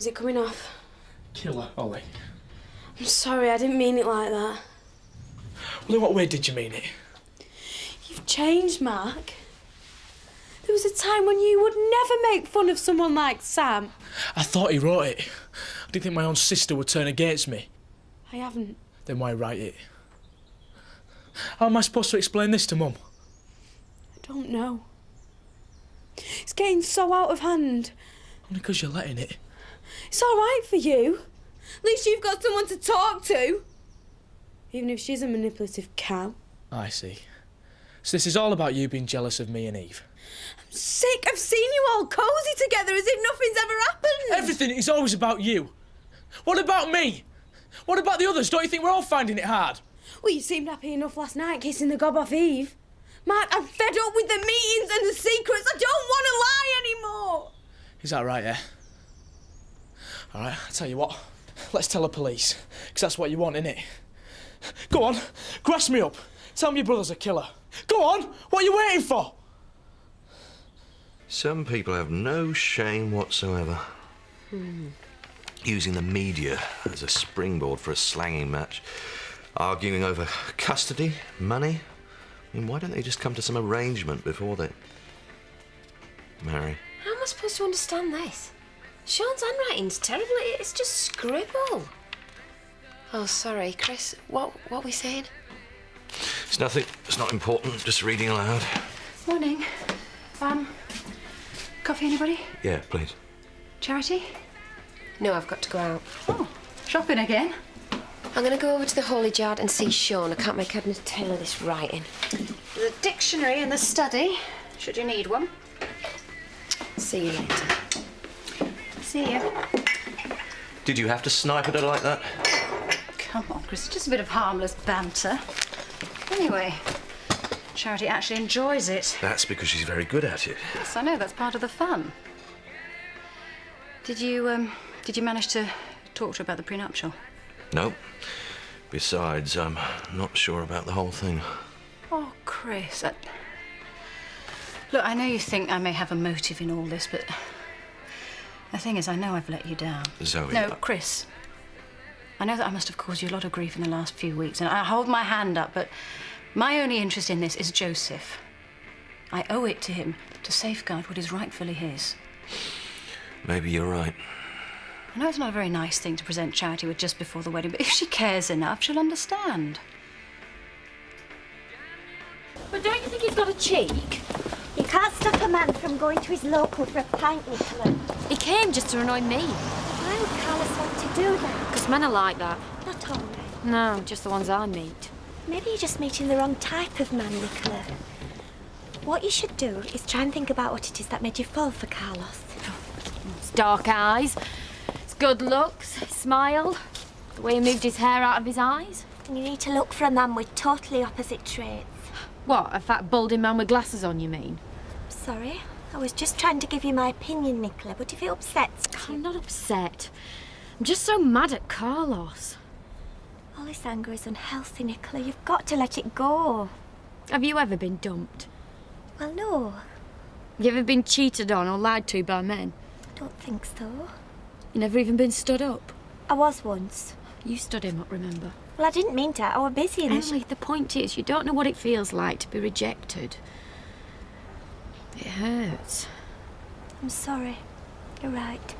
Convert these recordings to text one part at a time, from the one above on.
Is it coming off? Killer, Ollie. I'm sorry, I didn't mean it like that. Well, in what way did you mean it? You've changed, Mark. There was a time when you would never make fun of someone like Sam. I thought he wrote it. I didn't think my own sister would turn against me. I haven't. Then why write it? How am I supposed to explain this to Mum? I don't know. It's getting so out of hand. Only because you're letting it. It's all right for you. At least you've got someone to talk to. Even if she's a manipulative cow. I see. So this is all about you being jealous of me and Eve. I'm sick of seeing you all cosy together as if nothing's ever happened. Everything is always about you. What about me? What about the others? Don't you think we're all finding it hard? Well, you seemed happy enough last night kissing the gob off Eve. Mark, I'm fed up with the meetings and the secrets. I don't want to lie anymore. Is that right, yeah? All right, I'll tell you what. Let's tell the police, because that's what you want, innit? Go on, grass me up. Tell me your brother's a killer. Go on, what are you waiting for? Some people have no shame whatsoever. Using the media as a springboard for a slanging match. Arguing over custody, money. I mean, why don't they just come to some arrangement before they marry? How am I supposed to understand this? Sean's handwriting's terrible. It's just scribble. Oh, sorry, Chris. What were we saying? It's nothing. It's not important. Just reading aloud. Morning. Coffee, anybody? Yeah, please. Charity? No, I've got to go out. Oh, shopping again? I'm going to go over to the Holy Yard and see Sean. I can't make head and tail of this writing. The dictionary in the study, should you need one. See you later. See you. Did you have to snipe at her like that? Come on, Chris, just a bit of harmless banter. Anyway, Charity actually enjoys it. That's because she's very good at it. Yes, I know, that's part of the fun. Did you manage to talk to her about the prenuptial? No. Besides, I'm not sure about the whole thing. Oh, Chris. Look, I know you think I may have a motive in all this, but the thing is, I know I've let you down. Zoe... No, Chris. I know that I must have caused you a lot of grief in the last few weeks, and I hold my hand up, but my only interest in this is Joseph. I owe it to him to safeguard what is rightfully his. Maybe you're right. I know it's not a very nice thing to present Charity with just before the wedding, but if she cares enough, she'll understand. But don't you think he's got a cheek? You can't stop a man from going to his local for a pint, Nicola. He came just to annoy me. Why would Carlos want to do that? Because men are like that. Not all men. No, just the ones I meet. Maybe you're just meeting the wrong type of man, Nicola. What you should do is try and think about what it is that made you fall for Carlos. It's dark eyes, it's good looks, his smile, the way he moved his hair out of his eyes. And you need to look for a man with totally opposite traits. What, a fat balding man with glasses on, you mean? Sorry, I was just trying to give you my opinion, Nicola, but if it upsets you... I'm not upset. I'm just so mad at Carlos. All this anger is unhealthy, Nicola. You've got to let it go. Have you ever been dumped? Well, no. You ever been cheated on or lied to by men? I don't think so. You never even been stood up? I was once. You stood him up, remember? Well, I didn't mean to. I was busy in Emily, the point is, you don't know what it feels like to be rejected. It hurts. I'm sorry. You're right.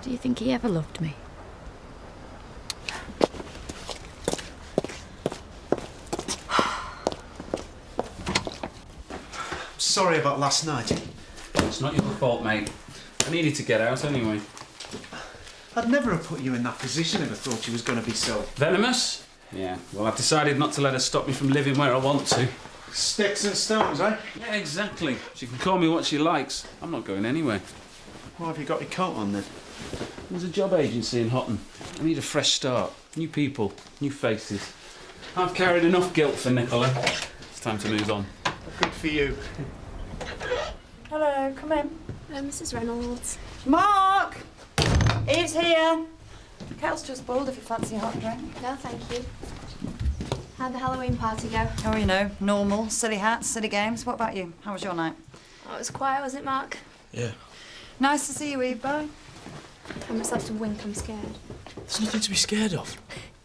Do you think he ever loved me? Sorry about last night. It's not your fault, mate. I needed to get out anyway. I'd never have put you in that position if I thought you was going to be so... Venomous? Yeah, well, I've decided not to let her stop me from living where I want to. Sticks and stones, eh? Yeah, exactly. She can call me what she likes. I'm not going anywhere. Why have you got your coat on then? There's a job agency in Hotton. I need a fresh start. New people, new faces. I've carried enough guilt for Nicola. It's time to move on. Good for you. Hello, come in. Hello, Mrs. Reynolds. Mark! Eve's here. Kettle's just boiled if you fancy a hot drink. No, thank you. How'd the Halloween party go? Oh, you know, normal. Silly hats, silly games. What about you? How was your night? Oh, it was quiet, was it, Mark? Yeah. Nice to see you, Eve. Bye. I must have to wink. I'm scared. There's nothing to be scared of.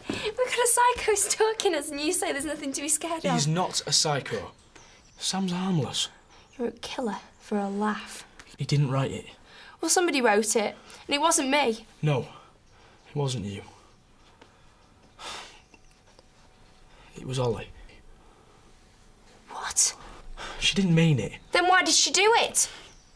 We've got a psycho stalking us and you say there's nothing to be scared of. He's not a psycho. Sam's harmless. You're a killer for a laugh. He didn't write it. Well, somebody wrote it, and it wasn't me. No, it wasn't you. It was Ollie. What? She didn't mean it. Then why did she do it?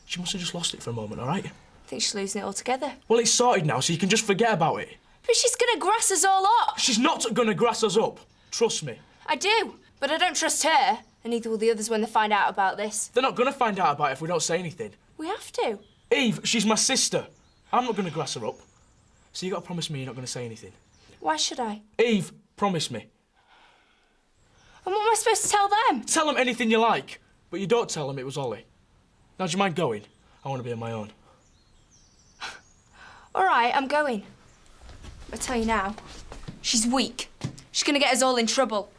She must have just lost it for a moment, all right? I think she's losing it altogether. Well, it's sorted now, so you can just forget about it. But she's gonna grass us all up. She's not gonna grass us up. Trust me. I do, but I don't trust her, and neither will the others when they find out about this. They're not gonna find out about it if we don't say anything. We have to. Eve, she's my sister. I'm not gonna grass her up. So you gotta promise me you're not gonna say anything. Why should I? Eve, promise me. And what am I supposed to tell them? Tell them anything you like, but you don't tell them it was Ollie. Now, do you mind going? I want to be on my own. All right, I'm going. I tell you now, she's weak. She's gonna get us all in trouble.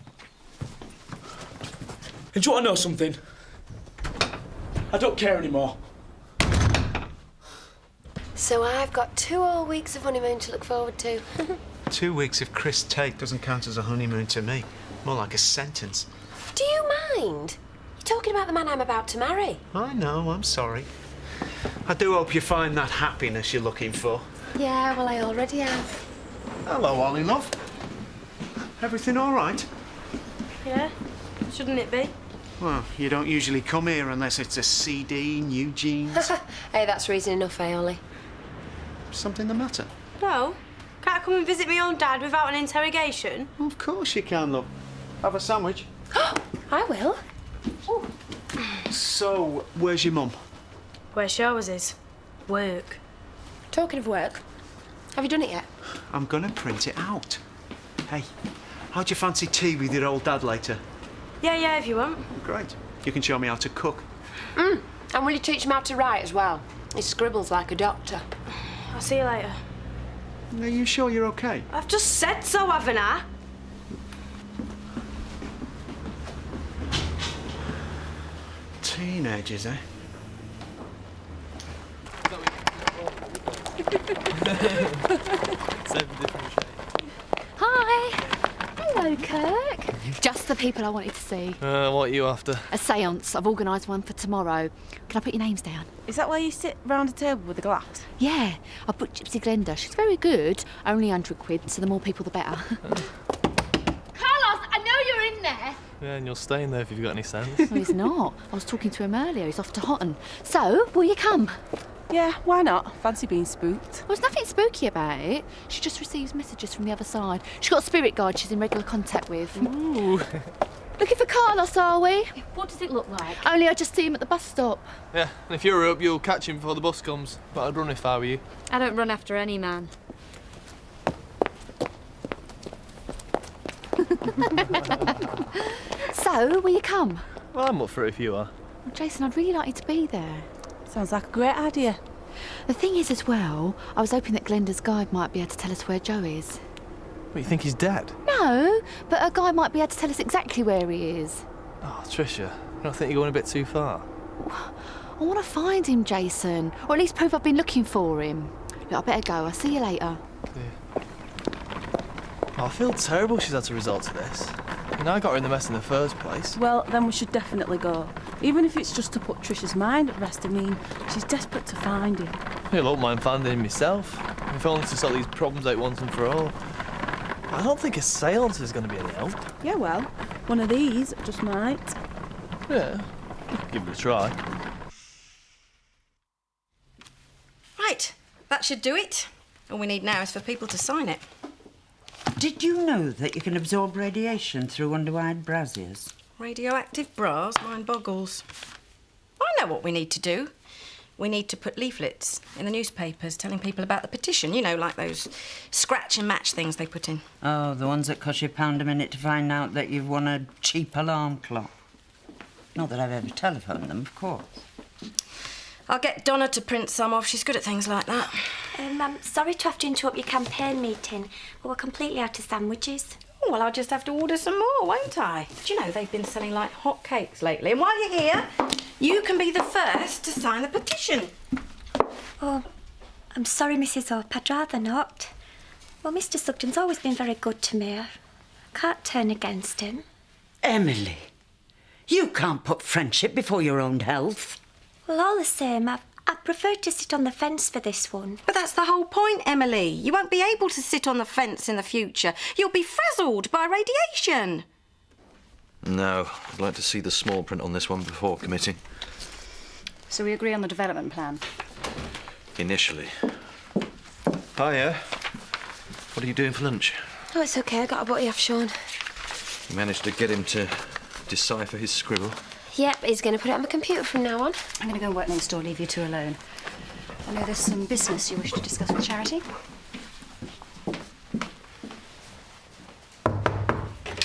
And do you want to know something? I don't care anymore. So I've got 2 whole weeks of honeymoon to look forward to. 2 weeks of Chris Tate doesn't count as a honeymoon to me. More like a sentence. Do you mind? You're talking about the man I'm about to marry. I know, I'm sorry. I do hope you find that happiness you're looking for. Yeah, well, I already have. Hello, Ollie, love. Everything all right? Yeah, shouldn't it be? Well, you don't usually come here unless it's a CD, new jeans. Hey, that's reason enough, eh, Ollie? Something the matter? No. Can't I come and visit my own dad without an interrogation? Of course you can, love. Have a sandwich. I will. Ooh. So, where's your mum? Where she always is. Work. Talking of work, have you done it yet? I'm gonna print it out. Hey, how'd you fancy tea with your old dad later? Yeah, if you want. Great. You can show me how to cook. And will you teach him how to write as well? He scribbles like a doctor. I'll see you later. Are you sure you're okay? I've just said so, haven't I? Teenagers, eh? Hi. Hello, Kirk. Just the people I wanted to see. What are you after? A séance. I've organised one for tomorrow. Can I put your names down? Is that why you sit round a table with a glass? Yeah. I booked Gypsy Glenda. She's very good. Only £100, so the more people, the better. Carlos, I know you're in there. Yeah, and you're staying there if you've got any sense. No, he's not. I was talking to him earlier. He's off to Houghton. So, will you come? Yeah, why not? Fancy being spooked. Well, there's nothing spooky about it. She just receives messages from the other side. She's got a spirit guide she's in regular contact with. Ooh. Looking for Carlos, are we? What does it look like? Only I just see him at the bus stop. Yeah, and if you're up, you'll catch him before the bus comes. But I'd run if I were you. I don't run after any man. So, will you come? Well, I'm up for it if you are. Well, Jason, I'd really like you to be there. Sounds like a great idea. The thing is, as well, I was hoping that Glenda's guide might be able to tell us where Joe is. What, you think he's dead? No, but her guide might be able to tell us exactly where he is. Oh, Tricia, I don't think you're going a bit too far. I want to find him, Jason, or at least prove I've been looking for him. Look, I better go. I'll see you later. Yeah. Oh, I feel terrible she's had to resort to this. I mean, I got her in the mess in the first place. Well, then we should definitely go. Even if it's just to put Tricia's mind at rest. I mean, she's desperate to find him. I don't mind finding him myself. If only to sort these problems out once and for all. I don't think a séance is going to be any help. Yeah, well, one of these just might. Yeah, give it a try. Right, that should do it. All we need now is for people to sign it. Did you know that you can absorb radiation through underwide braziers? Radioactive bras, mind boggles. I know what we need to do. We need to put leaflets in the newspapers telling people about the petition. You know, like those scratch and match things they put in. Oh, the ones that cost you £1 a minute to find out that you've won a cheap alarm clock. Not that I've ever telephoned them, of course. I'll get Donna to print some off. She's good at things like that. I'm sorry to have to interrupt your campaign meeting, but we're completely out of sandwiches. Oh, well, I'll just have to order some more, won't I? Do you know, they've been selling like hot cakes lately. And while you're here, you can be the first to sign the petition. Oh, I'm sorry, Mrs. Hope. I'd rather not. Well, Mr. Sugden's always been very good to me. I can't turn against him. Emily, you can't put friendship before your own health. Well, all the same, I prefer to sit on the fence for this one. But that's the whole point, Emily. You won't be able to sit on the fence in the future. You'll be frazzled by radiation. No, I'd like to see the small print on this one before committing. So we agree on the development plan? Initially. Hiya. What are you doing for lunch? Oh, it's okay. I got a butty off Sean. You managed to get him to decipher his scribble? Yep, he's going to put it on my computer from now on. I'm going to go and work next door, leave you two alone. I know there's some business you wish to discuss with Charity.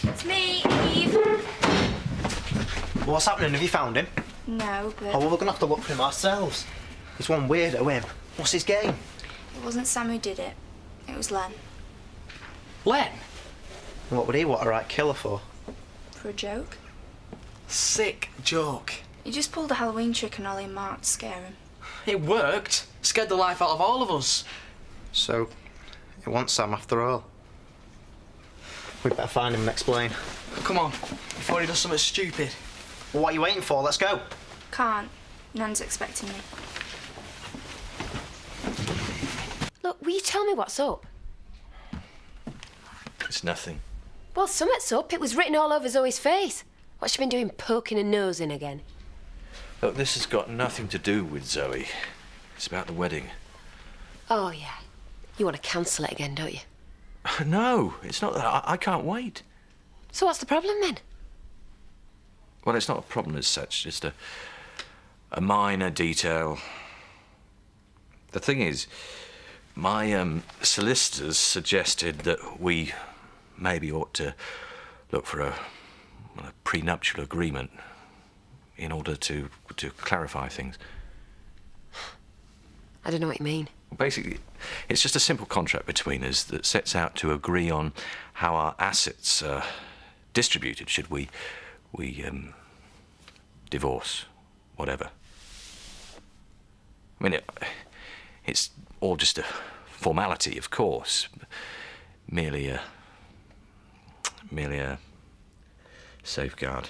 It's me, Eve. What's happening? Have you found him? No, but... Oh, well, we're going to have to look for him ourselves. There's one weirdo, him. What's his game? It wasn't Sam who did it. It was Len. Len? And what would he want a right killer for? For a joke. Sick joke. He just pulled a Halloween trick on Ollie and Mark to scare him. It worked. Scared the life out of all of us. So, it wants Sam after all. We'd better find him and explain. Come on, before he does something stupid. Well, what are you waiting for? Let's go. Can't. Nan's expecting me. Look, will you tell me what's up? It's nothing. Well, something's up. It was written all over Zoe's face. What's she been doing, poking her nose in again? Look, this has got nothing to do with Zoe. It's about the wedding. Oh, yeah. You want to cancel it again, don't you? No, it's not that. I can't wait. So what's the problem, then? Well, it's not a problem as such, just a minor detail. The thing is, my solicitors suggested that we maybe ought to look for a prenuptial agreement in order to clarify things. I don't know what you mean. Basically, it's just a simple contract between us that sets out to agree on how our assets are distributed should we divorce, whatever. I mean, it's all just a formality, of course. Merely a safeguard.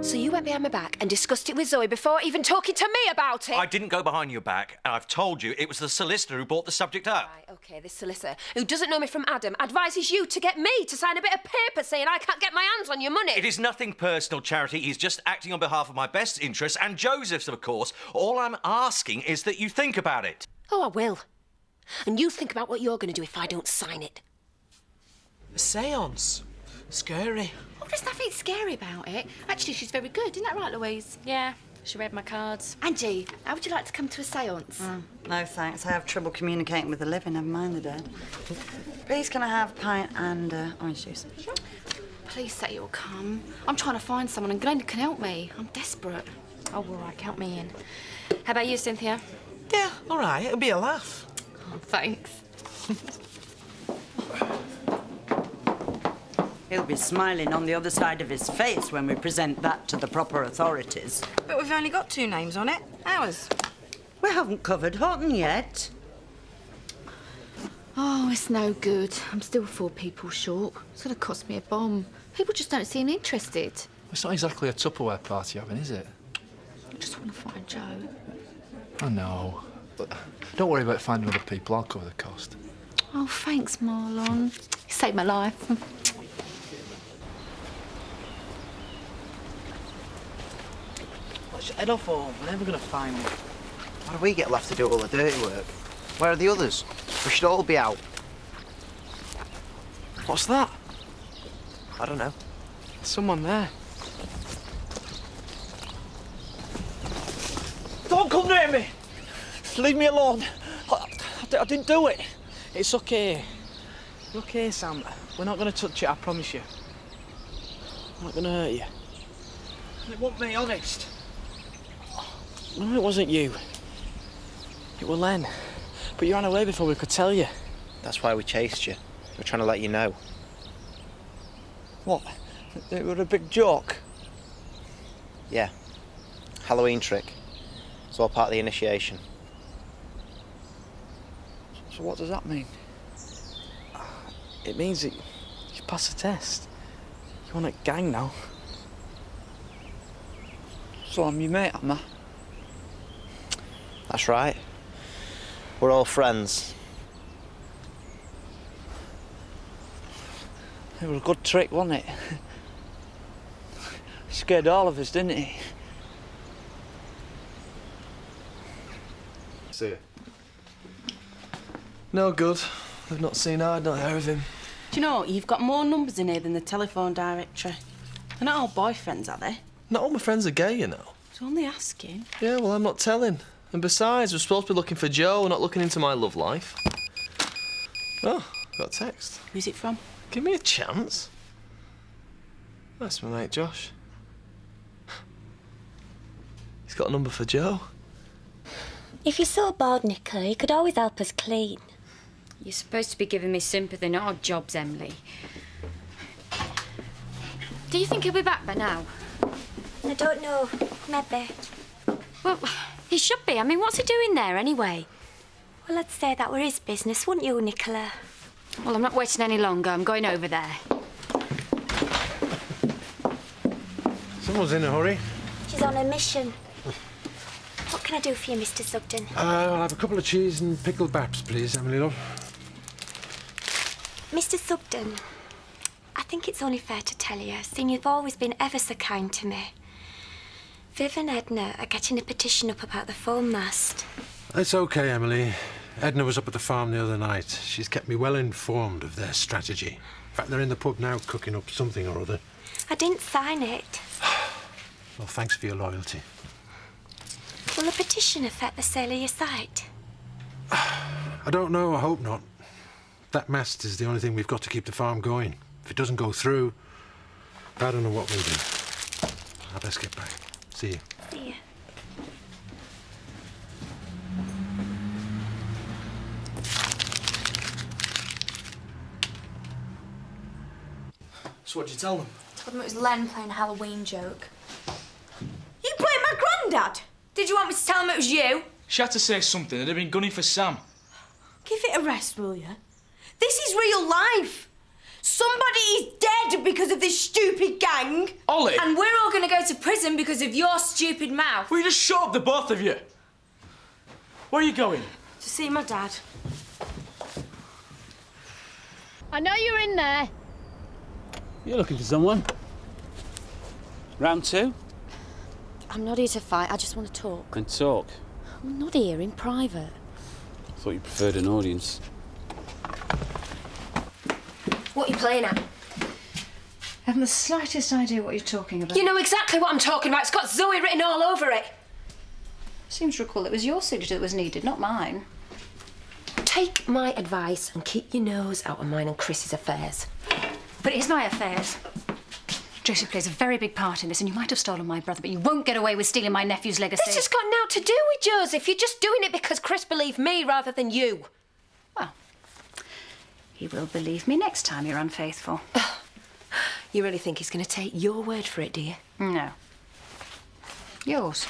So you went behind my back and discussed it with Zoe before even talking to me about it? I didn't go behind your back, and I've told you it was the solicitor who brought the subject up. Right, OK, this solicitor, who doesn't know me from Adam, advises you to get me to sign a bit of paper saying I can't get my hands on your money. It is nothing personal, Charity. He's just acting on behalf of my best interests, and Joseph's, of course. All I'm asking is that you think about it. Oh, I will. And you think about what you're going to do if I don't sign it. A séance. Scary. Oh, there's nothing scary about it. Actually, she's very good. Isn't that right, Louise? Yeah, she read my cards. Angie, how would you like to come to a séance? No, thanks. I have trouble communicating with the living, never mind the dead. Please, can I have a pint and orange juice? Sure. Please say you'll come. I'm trying to find someone and Glenda can help me. I'm desperate. Oh, all right, count me in. How about you, Cynthia? Yeah, all right. It'll be a laugh. Oh, thanks. He'll be smiling on the other side of his face when we present that to the proper authorities. But we've only got 2 names on it. Ours. We haven't covered Houghton yet. Oh, it's no good. I'm still 4 people short. It's going to cost me a bomb. People just don't seem interested. It's not exactly a Tupperware party having, is it? I just want to find Joe. I know. But don't worry about finding other people. I'll cover the cost. Oh, thanks, Marlon. You saved my life. Let's head off home. We're never going to find him. Why do we get left to do all the dirty work? Where are the others? We should all be out. What's that? I don't know. Someone there. Don't come near me! Leave me alone. I didn't do it. It's okay. You're okay, Sam. We're not going to touch it, I promise you. I'm not going to hurt you. It wasn't me, honest. No, it wasn't you. It was Len. But you ran away before we could tell you. That's why we chased you. We're trying to let you know. What? It was a big joke? Yeah. Halloween trick. It's all part of the initiation. So what does that mean? It means that you passed the test. You're on a gang now. So I'm your mate, am I? That's right. We're all friends. It was a good trick, wasn't it? Scared all of us, didn't it? See you. No good. They've not seen her, not heard of him. Do you know, you've got more numbers in here than the telephone directory. They're not all boyfriends, are they? Not all my friends are gay, you know. It's only asking. Yeah, well, I'm not telling. And besides, we're supposed to be looking for Joe, not looking into my love life. Oh, got a text. Who's it from? Give me a chance. That's my mate Josh. He's got a number for Joe. If you're so bored, Nicola, you could always help us clean. You're supposed to be giving me sympathy, not odd jobs, Emily. Do you think he'll be back by now? I don't know. Maybe. Well, he should be. I mean, what's he doing there anyway? Well, I'd say that were his business, wouldn't you, Nicola? Well, I'm not waiting any longer. I'm going over there. Someone's in a hurry. She's on a mission. What can I do for you, Mr. Sugden? I'll have a couple of cheese and pickled baps, please, Emily, love. Mr. Sugden, I think it's only fair to tell you, seeing you've always been ever so kind to me. Viv and Edna are getting a petition up about the phone mast. It's okay, Emily. Edna was up at the farm the other night. She's kept me well informed of their strategy. In fact, they're in the pub now cooking up something or other. I didn't sign it. Well, thanks for your loyalty. Will the petition affect the sale of your site? I don't know, I hope not. That mast is the only thing we've got to keep the farm going. If it doesn't go through, I don't know what we'll do. I best get back. See you. See you. So what'd you tell them? Told them it was Len playing a Halloween joke. You played my granddad? Did you want me to tell him it was you? She had to say something. They'd have been gunning for Sam. Give it a rest, will you? This is real life. Somebody is dead because of this stupid gang. Ollie! And we're all going to go to prison because of your stupid mouth. Will you just shut up, the both of you? Where are you going? To see my dad. I know you're in there. You're looking for someone? Round two? I'm not here to fight, I just want to talk. Then talk. I'm not here in private. I thought you preferred an audience. What are you playing at? I haven't the slightest idea what you're talking about. You know exactly what I'm talking about. It's got Zoe written all over it. Seems to recall it was your signature that was needed, not mine. Take my advice and keep your nose out of mine and Chris's affairs. But it is my affairs. Joseph plays a very big part in this, and you might have stolen my brother, but you won't get away with stealing my nephew's legacy. This has got now to do with Joseph. You're just doing it because Chris believed me rather than you. Well, he will believe me next time you're unfaithful. You really think he's going to take your word for it, do you? No. Yours.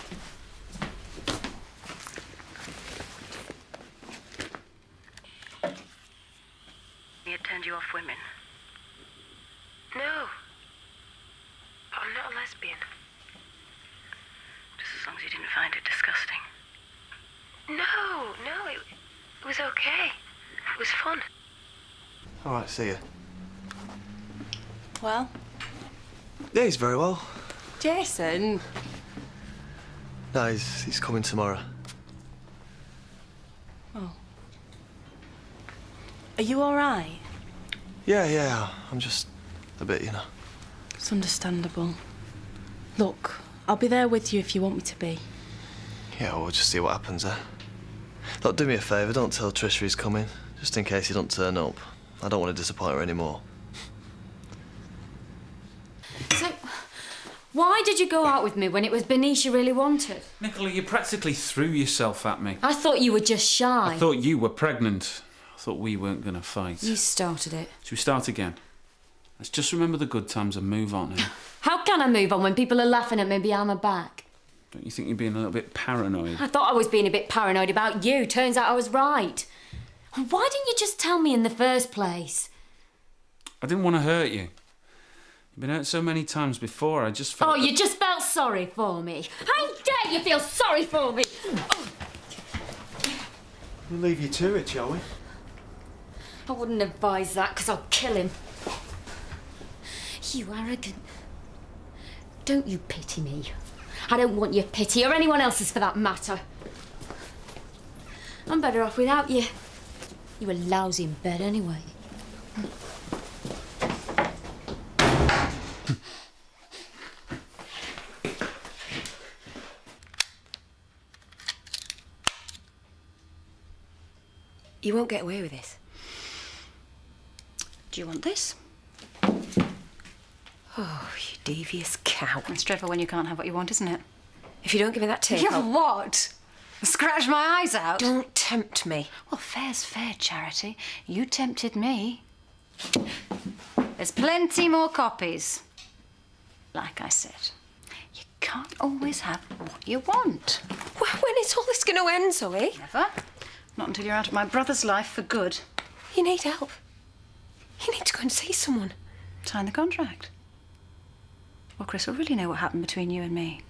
He had turned you off women. No. I'm not a lesbian. Just as long as you didn't find it disgusting. No, it was okay. It was fun. All right, see you. Well? Yeah, he's very well. Jason? No, he's coming tomorrow. Oh. Are you all right? Yeah, I'm just a bit, you know. It's understandable. Look, I'll be there with you if you want me to be. Yeah, we'll just see what happens there. Look, do me a favour, don't tell Trisha he's coming, just in case he don't turn up. I don't want to disappoint her anymore. So, Why did you go out with me when it was Bernice you really wanted? Nicola, you practically threw yourself at me. I thought you were just shy. I thought you were pregnant. I thought we weren't going to fight. You started it. Should we start again? Let's just remember the good times and move on now. How can I move on when people are laughing at me behind my back? Don't you think you're being a little bit paranoid? I thought I was being a bit paranoid about you. Turns out I was right. Why didn't you just tell me in the first place? I didn't want to hurt you. You've been hurt so many times before, I just felt... Oh, you just felt sorry for me. How dare you feel sorry for me? We'll leave you to it, shall we? I wouldn't advise that, because I'll kill him. You arrogant. Don't you pity me. I don't want your pity, or anyone else's for that matter. I'm better off without you. You were lousy in bed anyway. You won't get away with this. Do you want this? Oh, you devious cow. It's dreadful when you can't have what you want, isn't it? If you don't give me that tape, Yeah, what? Scratch my eyes out? Don't tempt me. Well, fair's fair, Charity. You tempted me. There's plenty more copies. Like I said, you can't always have what you want. Well, when is all this going to end, Zoe? Never. Not until you're out of my brother's life for good. You need help. You need to go and see someone. Sign the contract. Well, Chris will really know what happened between you and me.